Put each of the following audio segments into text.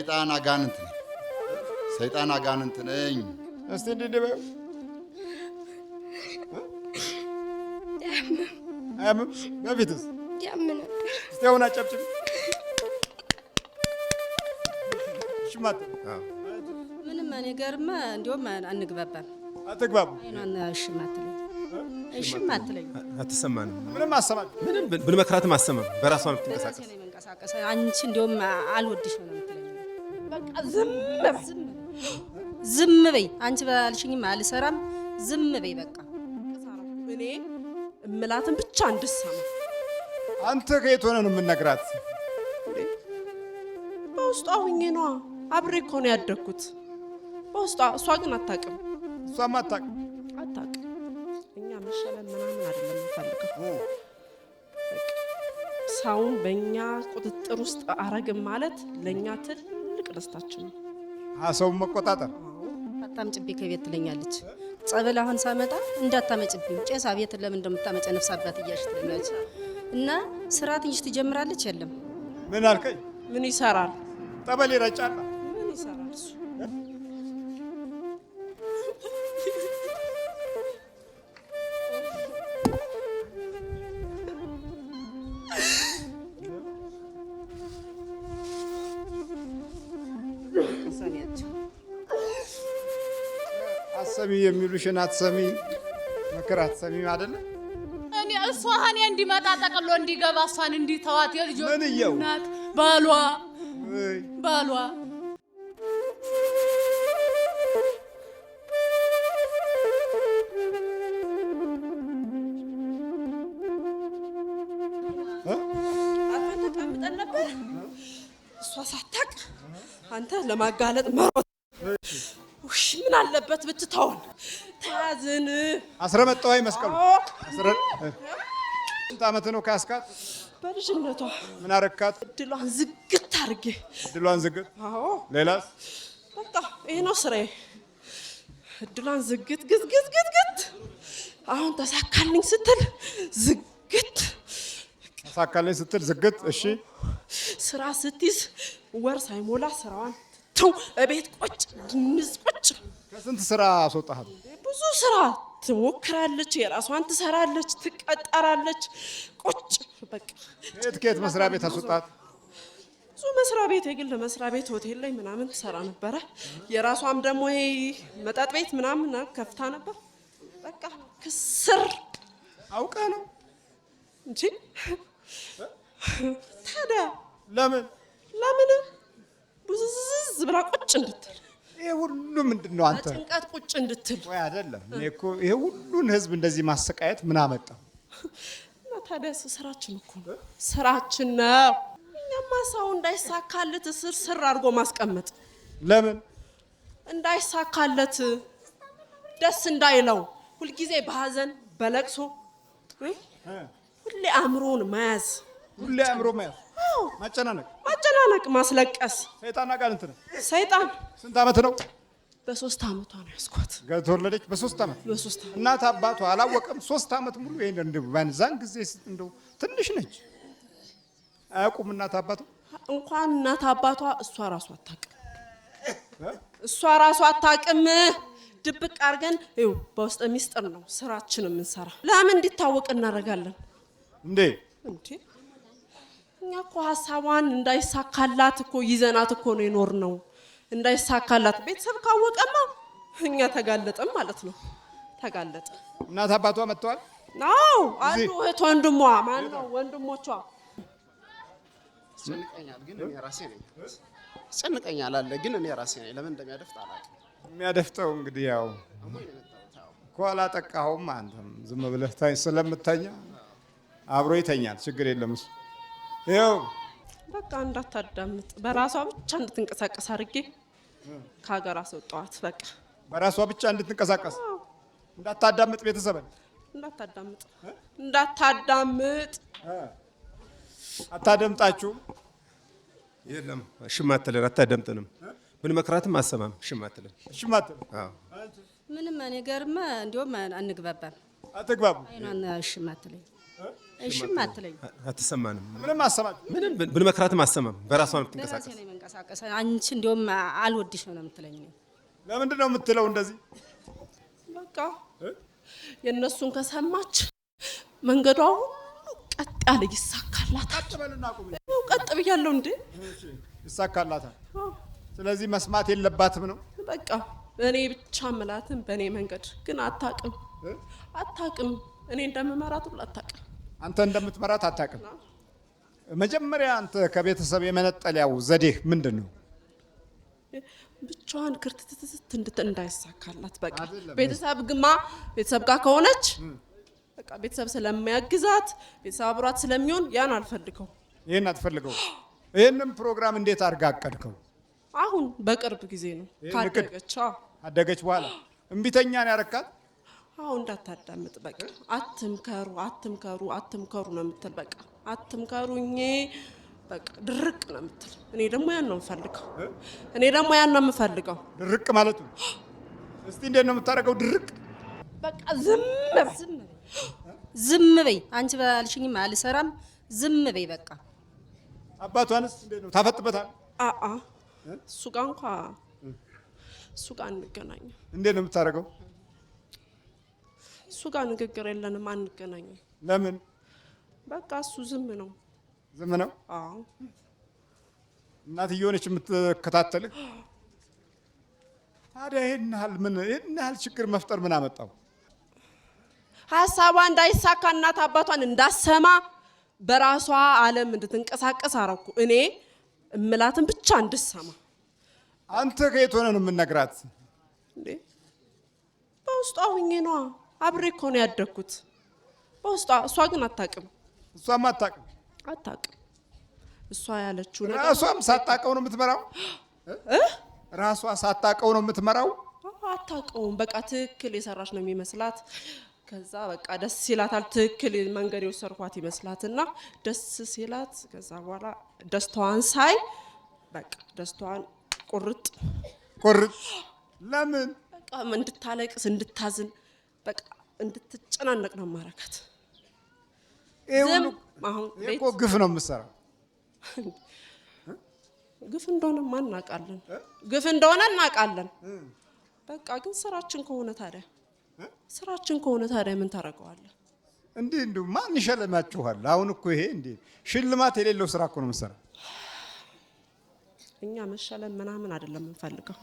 ሰይጣን አጋንንት ነኝ። ሰይጣን አጋንንት ነኝ። እስቲ እንድንበው አያምም? በፊትስ ያም ነበር። እስቲ አሁን አጨብጭብ። ሽማት ምንም ነገርማ እንደውም አንግባባም። አትግባቡ? አይኗን እሽማትለኝ አትሰማንም። ምንም አሰማት። ምንም ብንመክራትም አሰማም። በራሷ የምትንቀሳቀስ ነው መንቀሳቀስ። አንቺ እንደውም አልወድሽ ነው የምትለኝ። በቃ ዝም በይ። አንቺ ባልሽኝም አልሰራም። ዝም በይ በቃ። እኔ እምላትን ብቻ እንድሰማ። አንተ ከየት ሆነህ ነው የምነግራት? በውስጧ ሁኜ ነዋ። አብሬ እኮ ነው ያደግኩት በውስጧ። እሷ ግን አታውቅም። እሷም አታውቅም። እኛ መሸለም ምናምን አይደለም የምንፈልገው። ሰውን በእኛ ቁጥጥር ውስጥ አረግም ማለት ለእኛ ትልቅ ደስታችን ነው። ሰውን መቆጣጠር። አታምጭብኝ ከቤት ትለኛለች። ጸበል አሁን ሳመጣ እንዳታመጭብኝ ቄሳ ቤት ለምን እንደምታመጨ ነፍስ አባት እያልሽ ትለኛለች። እና ስራ ትንሽ ትጀምራለች። የለም ምን አልከኝ? ምን ይሰራል? ጠበል ይረጫል። ምን ይሰራል እሱ? አትሰሚ የሚሉሽን አትሰሚ፣ ምክር አትሰሚ አይደለ? እኔ እሷን እንዲመጣ ጠቅሎ እንዲገባ እሷን እንዲተዋት የልጆች ምን እየው እናት ባሏ ተቀምጠን ነበር። እሷ ሳታውቅ አንተ ለማጋለጥ መሮጥ። ውሽ ምን አለበት ብትተውን? ተያዝን። አስረመጣው መስቀሉ ስንት ዓመት ነው ካስካት? በልጅነቷ ምን አረካት? እድሏን ዝግት አድርጌ። እድሏን ዝግት? አዎ። ሌላስ? በቃ ይሄ ነው ስራዬ። እድሏን ዝግት ግት። አሁን ተሳካልኝ ስትል ዝግት። ተሳካልኝ ስትል ዝግት። እሺ። ስራ ስትይዝ ወር ሳይሞላ ስራዋን ተው እቤት ቁጭ ድንዝ ቁጭ። ከስንት ስራ አስወጣሃት? ብዙ ስራ ትሞክራለች፣ የራሷን ትሰራለች፣ ትቀጠራለች። ቁጭ በቃ። ከየት መስሪያ ቤት አስወጣት? ብዙ መስሪያ ቤት፣ የግል መስሪያ ቤት፣ ሆቴል ላይ ምናምን ትሰራ ነበረ። የራሷም ደግሞ ይሄ መጠጥ ቤት ምናምን ከፍታ ነበር። በቃ ክስር አውቃ ነው እንጂ ታዲያ ለምን ብዙዝዝ ብላ ቁጭ እንድትል? ይሄ ሁሉ ምንድነው? አንተ ጭንቀት ቁጭ እንድትል ወይ አይደለም? እኔ እኮ ይሄ ሁሉን ህዝብ እንደዚህ ማሰቃየት ምን አመጣው? እና ታዲያ ስራችን እኮ ነው፣ ስራችን ነው። እኛማ ሰው እንዳይሳካለት ስር አድርጎ ማስቀመጥ። ለምን እንዳይሳካለት፣ ደስ እንዳይለው፣ ሁልጊዜ በሀዘን በለቅሶ ሁሌ አእምሮን መያዝ። ሁሌ አእምሮ መያዝ፣ ማጨናነቅ፣ ማስለቀስ። ሰይጣን አጋንንት ነው። ሰይጣን ስንት ዓመት ነው? በ3 ዓመቷ ነው ያስኳት። ተወለደች በ3 ዓመት። እናት አባቷ አላወቀም? 3 ዓመት ሙሉ ይሄን እንደው ባንዛን ጊዜ እንደው ትንሽ ነች። አያውቁም እናት አባቷ። እንኳን እናት አባቷ እሷ ራሷ አታውቅም። ድብቅ አድርገን ይኸው በውስጥ ሚስጥር ነው ስራችን የምንሰራ። ለምን እንዲታወቅ እናደርጋለን እንዴ? እኛ እኮ ሀሳቧን እንዳይሳካላት እኮ ይዘናት እኮ ነው የኖርነው። እንዳይሳካላት ቤተሰብ ካወቀማ እኛ ተጋለጠም ማለት ነው። ተጋለጠ። እናት አባቷ መጥተዋል? አዎ አሉ። እህት ወንድሟ ማን ነው? ወንድሞቿ። ጨንቀኛል ግን እኔ ራሴ ነኝ። ጨንቀኛል አለ ግን እኔ ራሴ ነኝ። ለምን እንደሚያደፍጥ አላውቅም። የሚያደፍጠው እንግዲህ ያው እኮ አላጠቃኸውም። አንተም ዝም ብለህ ስለምተኛ አብሮ ይተኛል። ችግር የለም እሱ። ይኸው በቃ እንዳታዳምጥ በራሷ ብቻ እንድትንቀሳቀስ አድርጌ ከሀገር አስወጣኋት። በቃ በራሷ ብቻ እንድትንቀሳቀስ፣ እንዳታዳምጥ፣ ቤተሰብን እንዳታዳምጥ። አታደምጣችሁም? የለም ሽማትለን አታደምጥንም። ብንመክራትም አሰማም። ሽማትለን ምንም ነገርማ እንደውም አንግባባም። አትግባቡ? አይኗን ሽማትለኝ እሺም አትለኝ። አትሰማንም። ምንም አሰማች ምንም ብንመክራትም አሰማም። በራሷ ነው በራሴ የምትንቀሳቀስ። ነው መንቀሳቀስ። አንቺ እንደውም አልወድሽ ነው የምትለኝ። ለምንድን ነው የምትለው እንደዚህ? በቃ የእነሱን ከሰማች መንገዷ ሁሉ ቀጥ ያለ ይሳካላታል። ቀጥ በልና ቁም። ቀጥ ብያለሁ እንዴ? ይሳካላታል። ስለዚህ መስማት የለባትም ነው። በቃ እኔ ብቻ ምላትን በእኔ መንገድ ግን አታቅም። እኔ እንደምመራት ብላ አታቅም። አንተ እንደምትመራት አታቅም። መጀመሪያ አንተ ከቤተሰብ የመነጠሊያው ዘዴህ ምንድን ነው? ብቻዋን ክርትትት እንዳይሳካላት በቃ ቤተሰብ ጋር ከሆነች በቃ ቤተሰብ ስለሚያግዛት ቤተሰብ አብሯት ስለሚሆን ያን አልፈልገው። ይሄን አትፈልገው። ይሄንን ፕሮግራም እንዴት አድርጋ አቀድከው? አሁን በቅርብ ጊዜ ነው ካደገች። አደገች በኋላ እምቢተኛ ነው ያረካት። አሁን እንዳታዳምጥ በቃ አትምከሩ ነው የምትል። በቃ አትምከሩኝ በቃ ድርቅ ነው የምትል። እኔ ደግሞ ያን ነው የምፈልገው። ድርቅ ማለቱ እስቲ እንዴት ነው የምታደርገው? ድርቅ በቃ ዝም በይ። አንቺ ባልሽኝም አልሰራም። ዝም በይ በቃ። አባቷንስ እንዴት ነው ታፈጥበታል? እሱ ጋር አንገናኝም። እንዴት ነው የምታደርገው? እሱ ጋር ንግግር የለንም፣ አንገናኝም። ለምን? በቃ እሱ ዝም ነው። ዝም ነው? አዎ። እናትዬ ሆነች የምትከታተልህ። ታዲያ ይሄን ያህል ችግር መፍጠር ምን አመጣው? ሀሳቧ እንዳይሳካ እናት አባቷን እንዳሰማ በራሷ ዓለም እንድትንቀሳቀስ አረኩ። እኔ እምላትን ብቻ እንድሰማ። አንተ ከየት ሆነ ነው የምነግራት? እንዴ በውስጧ ሁኜ ነዋ። አብሬ እኮ ነው ያደግኩት በውስጧ። እሷ ግን አታውቅም። እሷም አታውቅም። እሷ ያለችው ነገር ራሷም ሳታውቀው ነው የምትመራው። ራሷ ሳታውቀው ነው የምትመራው። አታውቀውም። በቃ ትክክል የሰራች ነው የሚመስላት። ከዛ በቃ ደስ ይላታል። ትክክል መንገድ የወሰድኳት ይመስላትና ደስ ሲላት ከዛ በኋላ ደስታዋን ሳይ በቃ ደስታዋን ቁርጥ ለምን? በቃ እንድታለቅስ እንድታዝን በቃ እንድትጨናነቅ ነው ማረካት። አሁን እኮ ግፍ ነው የምትሰራው። ግፍ እንደሆነ እናውቃለን። በቃ ግን ስራችን ከሆነ ታዲያ ምን ታደርገዋለህ? እንዲሁ ማን ይሸልማችኋል? አሁን እኮ ይሄ ሽልማት የሌለው ስራ እኮ ነው የምትሰራው። እኛ መሸለም ምናምን አይደለም የምንፈልገው።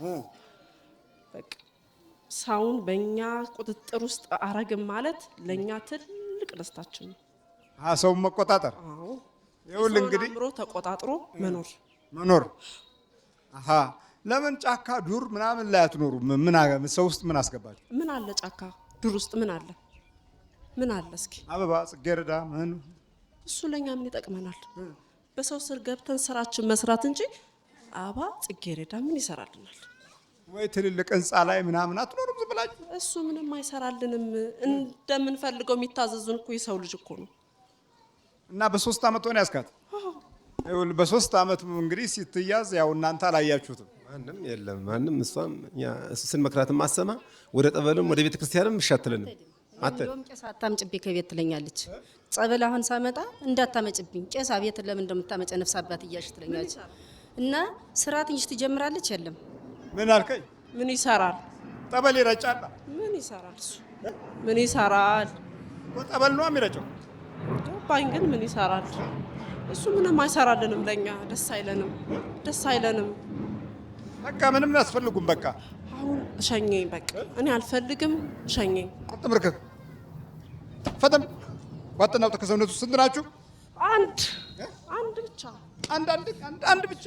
በቃ ሰውን በእኛ ቁጥጥር ውስጥ አረግም ማለት ለእኛ ትልቅ ደስታችን ነው። ሰውን መቆጣጠር። ይኸውልህ እንግዲህ አእምሮ ተቆጣጥሮ መኖር። ለምን ጫካ ዱር ምናምን ላይ አትኖሩም? ሰው ውስጥ ምን አስገባችሁ? ምን አለ ጫካ ዱር ውስጥ ምን አለ? እስኪ አበባ፣ ጽጌረዳ ምን? እሱ ለኛ ምን ይጠቅመናል? በሰው ስር ገብተን ስራችን መስራት እንጂ አበባ ጽጌረዳ ምን ይሰራልናል? ወይ ትልልቅ ህንፃ ላይ ምናምን አትኖሩም ዝም ብላችሁ? እሱ ምንም አይሰራልንም። እንደምንፈልገው የሚታዘዙን እኮ የሰው ልጅ እኮ ነው። እና በ3 ዓመት ሆነ ያስካት። በ3 ዓመት እንግዲህ ስትያዝ ያው እናንተ አላያችሁትም። ማንም እሷም ስንመክራትም አሰማ። ወደ ጠበልም ወደ ቤተ ክርስቲያንም እሻትልንም እንደውም ቄስ አታምጭብኝ ከቤት ትለኛለች። ጸበል አሁን ሳመጣ እንዳታመጭብኝ ቄስ ቤት ለምን እንደምታመጨ ነፍስ አባት እያልሽ ትለኛለች። እና ስራ ትንሽ ትጀምራለች። የለም ምን አልከኝ? ምን ይሰራል? ጠበል ይረጫል። ምን ይሰራል? እሱ ምን ይሰራል? ጠበል ነው የሚረጨው። ገባኝ። ግን ምን ይሰራል? እሱ ምንም አይሰራልንም። ለኛ ደስ አይለንም። በቃ ምንም ያስፈልጉም። በቃ አሁን ሸኘኝ። በቃ እኔ አልፈልግም። ሸኘኝ። ቁጥም ርከክ ፈተም ዋጥናው ተከሰውነቱ ስንት ናችሁ? አንድ ብቻ። አንድ ብቻ።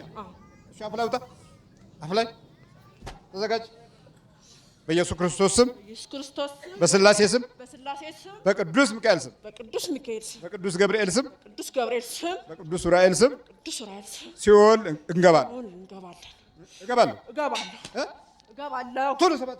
እሺ አፍላውታ አፍላይ ተዘጋጅ። በኢየሱስ ክርስቶስ ስም፣ በስላሴ ስም፣ በቅዱስ ሚካኤል ስም፣ በቅዱስ ገብርኤል ስም፣ በቅዱስ ኡራኤል ስም ሲኦል እገባለሁ። ቶሎ ሰባት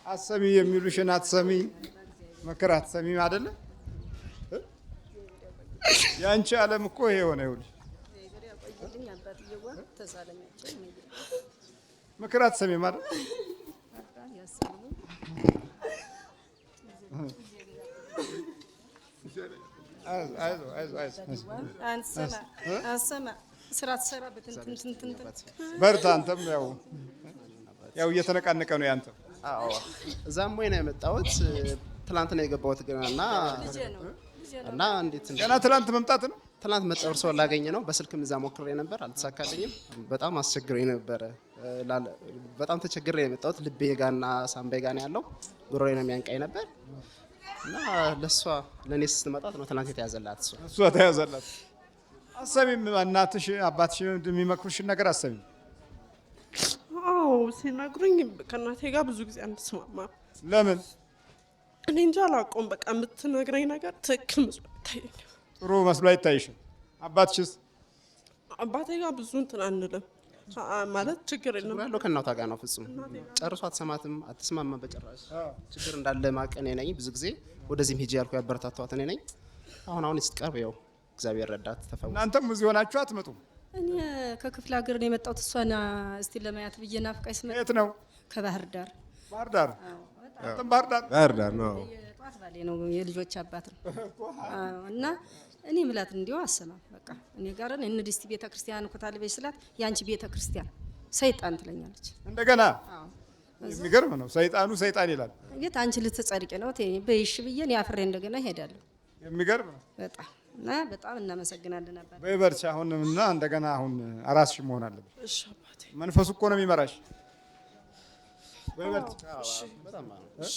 አሰሚ የሚሉሽን አትሰሚ፣ ምክር አትሰሚ አይደለ? ያንቺ ዓለም እኮ ይሄ ሆነ። ይኸውልሽ ምክር አትሰሚ ማለት ስራ ትሰራ በርታ። አንተም ያው እየተነቃነቀ ነው ያንተ። አዎ እዛም ወይ ነው የመጣሁት። ትላንት ነው የገባሁት እና እንዴት ገና ትላንት መምጣት ነው። ትላንት መጣሁ እርስዎን ላገኝ ነው። በስልክም እዛ ሞክሬ ነበር፣ አልተሳካልኝም። በጣም አስቸግሮኝ ነበረ። በጣም ተቸግሬ ነው የመጣሁት። ልቤ ጋርና ሳምባዬ ጋር ነው ያለው። ጉሮሮዬ ነው የሚያንቃኝ ነበር እና ለእሷ ለእኔ ስትመጣት ነው ትላንት የተያዘላት። እሷ ተያዘላት። አሰሚም እናትሽ አባትሽ የሚመክሩሽን ነገር አሰሚም። አዎ ሲነግሩኝ ከእናቴ ጋር ብዙ ጊዜ አንስማማም። ለምን? እኔ እንጃ አላውቀውም። በቃ የምትነግረኝ ነገር ትክክል መስሎ አይታየኝም። ጥሩ መስሎ አይታይሽም? አባትሽስ? አባቴ ጋር ብዙ እንትን አንልም ማለት ችግር የለም ያለው ከእናቷ ጋር ነው። ፍጹም ጨርሶ አትሰማትም፣ አትስማማ በጭራሽ። ችግር እንዳለ ማቅ እኔ ነኝ። ብዙ ጊዜ ወደዚህም ሂጂ ያልኩ ያበረታቷት እኔ ነኝ። አሁን ስትቀርብ ያው እግዚአብሔር ረዳት ተፈወሰ። እናንተም እዚህ ሆናችሁ አትመጡም? እኔ ከክፍለ ሀገር ነው የመጣሁት። እሷን እስቲ ለማየት ብዬ ናፍቃኝ ስመጣ። የት ነው? ከባህር ዳር። ባህር ዳር? አንተም ባህር ዳር ነው? የጧት ባሌ ነው፣ የልጆች አባት ነው። እና እኔ ምላት እንዲሁ አሰማም። በቃ እኔ ጋር እንሂድ እስቲ ቤተክርስቲያን እኮ ታልበይ ስላት ያንቺ ቤተክርስቲያን ሰይጣን ትለኛለች። እንደገና የሚገርም ነው። ሰይጣኑ ሰይጣን ይላል። የት አንቺ ልትጸድቂ ነው በይሽ ብዬ እኔ አፍሬ እንደገና እሄዳለሁ። የሚገርም ነው በጣም እና በጣም እናመሰግናለን ነበር። በይበርቻ አሁን እና እንደገና አሁን አራስሽ መሆን አለብሽ። እሺ አባቴ። መንፈሱ እኮ ነው የሚመራሽ። በይበርቻ በጣም እሺ።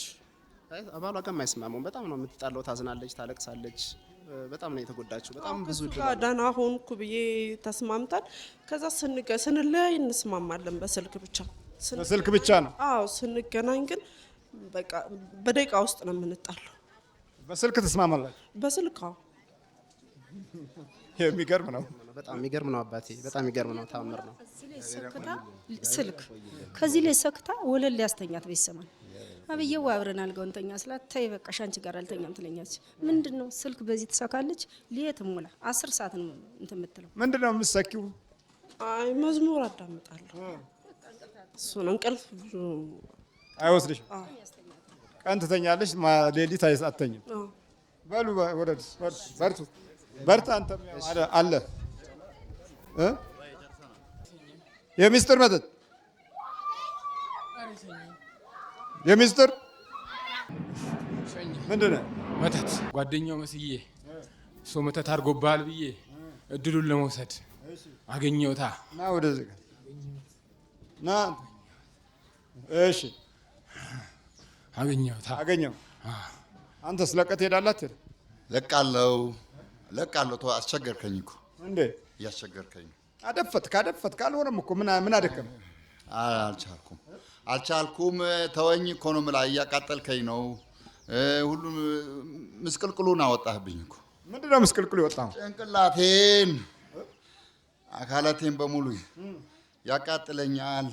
አባሏ ጋር የማይስማማው በጣም ነው የምትጣለው። ታዝናለች፣ ታለቅሳለች። በጣም ነው የተጎዳችው። በጣም ብዙ ደህና ሆንኩ ብዬ ተስማምታል። ከዛ ስንለያይ እንስማማለን በስልክ ብቻ። በስልክ ብቻ ነው? አዎ ስንገናኝ ግን በቃ በደቂቃ ውስጥ ነው የምንጣለው። በስልክ ተስማማላችሁ? በስልክ አዎ። የሚገርም ነው። በጣም የሚገርም ነው አባቴ። በጣም የሚገርም ነው። ታምር ነው። ስልክ ከዚህ ላይ ሰክታ ወለል ሊያስተኛት ቤተሰማን አብዬው አብረን አልጋውን ተኛ ስላት ተይ በቃ ሻንቺ ጋር አልተኛም ትለኛለች። ምንድነው ስልክ በዚህ ትሰካለች። ሌት ሙላ 10 ሰዓት ነው እንትን የምትለው። ምንድነው የምትሰኪው? አይ መዝሙር አዳምጣለሁ። እሱን እንቅልፍ ብዙ አይወስድሽም? ቀን ትተኛለሽ፣ ሌሊት አትተኝም። በሉ ወረድ በርቱ። በርታ አንተም አለ የሚስጥር መጠጥ የሚስጥር ምንድን ነው? መተት ጓደኛው መስዬ እሱ መተት አድርጎብሃል ብዬ እድሉን ለመውሰድ አገኘውታ። ና ወደዚህ ና። እሺ አገኘውታ። አገኘው። አንተስ ለቀህ ትሄዳለህ? አትሄድም? ለቃለሁ። ተው፣ አስቸገርከኝ እኮ። እንዴ እያስቸገርከኝ። አደፈት ካልሆነም እኮ ምን አደከም? አልቻልኩም። ተወኝ እኮ ነው የምልህ። እያቃጠልከኝ ነው። ሁሉም ምስቅልቅሉን አወጣህብኝ እኮ። ምንድነው ምስቅልቅሉ የወጣው? ጭንቅላቴን፣ አካላቴን በሙሉ ያቃጥለኛል።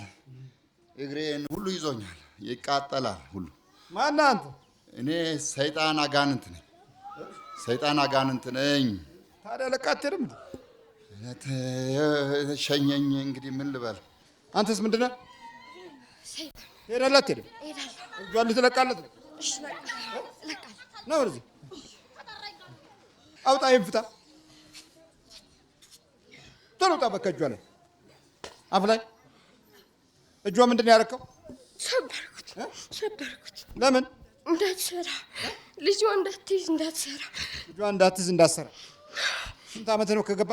እግሬን ሁሉ ይዞኛል፣ ይቃጠላል ሁሉ። ማነህ አንተ? እኔ ሰይጣን አጋንንት ነኝ። ሰይጣን አጋንንት ነኝ። ታዲያ ለቀህ አትሄድም? ሸኘኝ። እንግዲህ ምን ልበል? አንተስ ምንድን ነህ? ትሄዳለህ አትሄድም? እጇን ልትለቃለት ነው? ና ወደዚህ አውጣ። ይሄን ፍታ። ቶሎ ውጣ። በቃ እጇ ላይ አፍ ላይ እጇ ምንድን ነው ያደረከው? ሰበርኩት። ለምን? እንዳትሰራ ልጇ እንዳትይዝ እንዳትሰራ። ልጇ እንዳትይዝ እንዳትሰራ። ስንት ዓመት ነው ከገባ?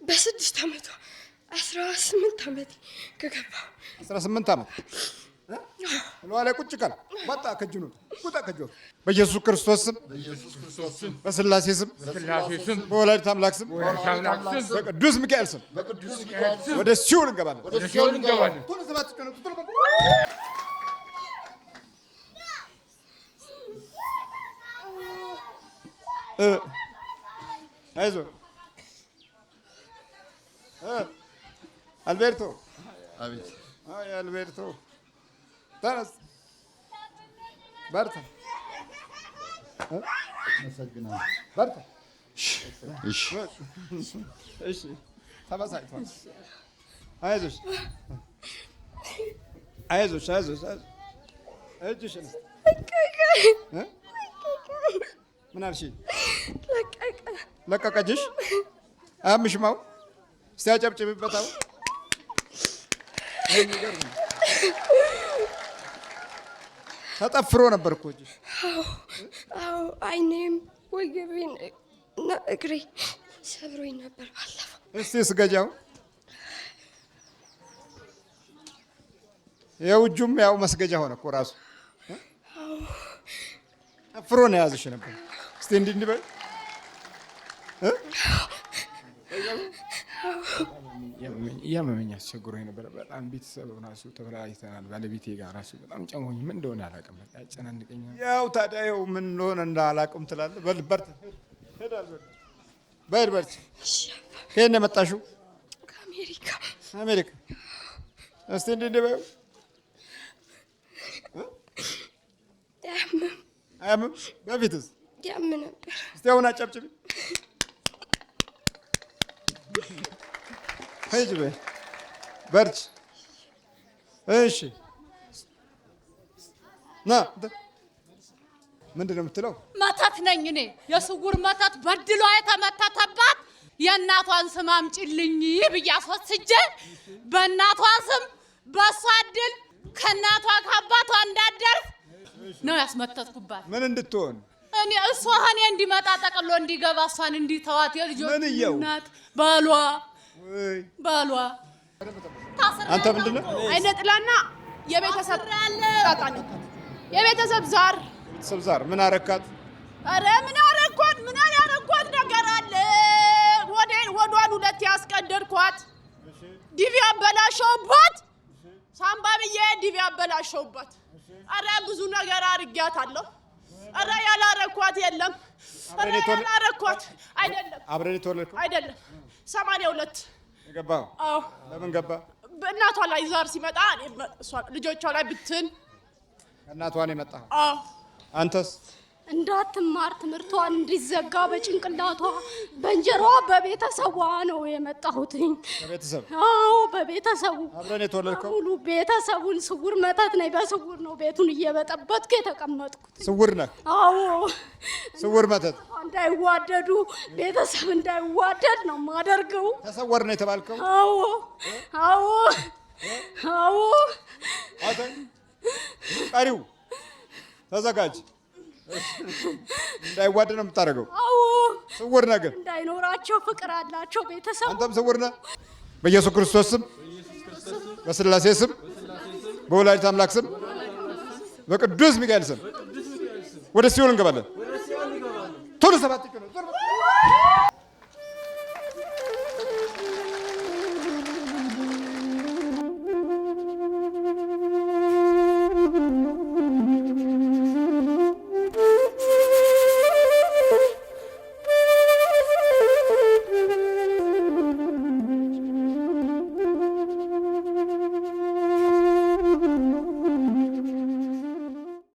በ6 ዓመቷ 18 ዓመት ከገባ 18 ዓመት ለዋ ላይ ቁጭ ካል ወጣ ከእጁ ነው ወጣ ከእጁ። በኢየሱስ ክርስቶስ ስም፣ በስላሴ ስም፣ በወላዲተ አምላክ ስም፣ በቅዱስ ሚካኤል ስም ወደ ሲኦል እንገባለን። ቶሎ ሰባት ቀን ቶሎ አይዞህ አልቤርቶ። አቤት። አይ አልቤርቶ ተነስ። በርታ። አመሰግናለሁ። በርታ። እሺ እሺ። ተበሳጭቷል። አይዞሽ አይዞሽ አይዞሽ። እጅሽን ምን አልሽኝ? ለቀቀችሽ? አያምሽም? አሁን እስቲ አጨብጭብበት። አሁን ተጠፍሮ ነበር እኮ እጅሽ። አዎ አይኔም ወገቤን እና እግሬ ሰብሮኝ ነበር ባለፈው። እስቲ ስገጃው። ያው እጁም ያው መስገጃ ሆነ እኮ ራሱ። ጠፍሮ ነው የያዝሽ ነበር። እስቲ እንዲህ እንዲህ በይ። እያመመኝ አስቸግሮኝ ነበረ በጣም። ቤተሰብ ራሱ ተበላሽተናል። ባለቤቴ ጋር ራሱ በጣም ጨንቆኝ ምን እንደሆነ አላውቅም። በቃ ያጨናንቀኛል። ያው ታዲያ ያው ምን እንደሆነ እንዳላውቅም ትላለህ። በል በርታ። በል በርታ። ከየት ነው የመጣሽው? ከአሜሪካ። አሜሪካ። እስቲ እንዲህ እንዲህ በይው። አያምም? በፊትስ ያም ነበር። እስቲ አሁን አጨብጭቢ። ሂጂ በይ። በርቺ። እሺ ና። ምንድን ነው የምትለው? መተት ነኝ እኔ። የስውር መተት በድሏ የተመተተባት የእናቷን ስም አምጪልኝ ብዬ አስወስጄ በእናቷ ስም በእሷ እድል ከእናቷ ከአባቷ እንዳደርስ ነው ያስመተትኩባት። ምን እንድትሆን? እኔ እሷ እኔ እንዲመጣ ጠቅሎ እንዲገባ እሷን እንዲተዋት የልጆች እናት ባሏ አንተ ምንድን ነው? አይነ ጥላና የቤተሰብ ጣጣ ነው። የቤተሰብ ዛር ቤተሰብ ዛር። ምን አረካት? አረ ምን አረኳት? ምን ያረኳት ነገር አለ? ወዷን ሁለት ያስቀደድኳት፣ ዲቪ አበላሸውባት፣ ሳምባ ብዬ ዲቪ አበላሸውባት። አረ ብዙ ነገር አርጊያታለሁ። አረ ያላረኳት የለም። አረ ያላረኳት አይደለም። አብረን የተወለድከው አይደለም። 82 ገባው። አዎ። ለምን ገባ? በእናቷ ላይ ዛር ሲመጣ ልጆቿ ላይ ብትን ከእናቷ ነው የመጣው። አዎ። አንተስ? እንዳትማር ትምህርቷን እንዲዘጋ በጭንቅላቷ በእንጀራዋ በቤተሰቧ ነው የመጣሁትኝ። በቤተሰብ? አዎ በቤተሰቡ። አብረን የተወለድከው? ሙሉ ቤተሰቡን ስውር መተት ነኝ። በስውር ነው ቤቱን እየበጠበጥኩ የተቀመጥኩት። ስውር ነህ? አዎ። ስውር መተት እንዳይዋደዱ ቤተሰብ እንዳይዋደድ ነው የማደርገው። ተሰወር ነው የተባልከው? አዎ አዎ አዎ። ቀሪው ተዘጋጅ። እንዳይዋደድ ነው የምታደርገው? አዎ። ስውር ነህ ግን እንዳይኖራቸው ፍቅር አላቸው ቤተሰብ። አንተም ስውር ነህ። በኢየሱስ ክርስቶስ ስም፣ በስላሴ ስም፣ በወላዲተ አምላክ ስም፣ በቅዱስ ሚካኤል ስም ወደ ሲኦል እንገባለን። ቶሎ 7 ኪሎ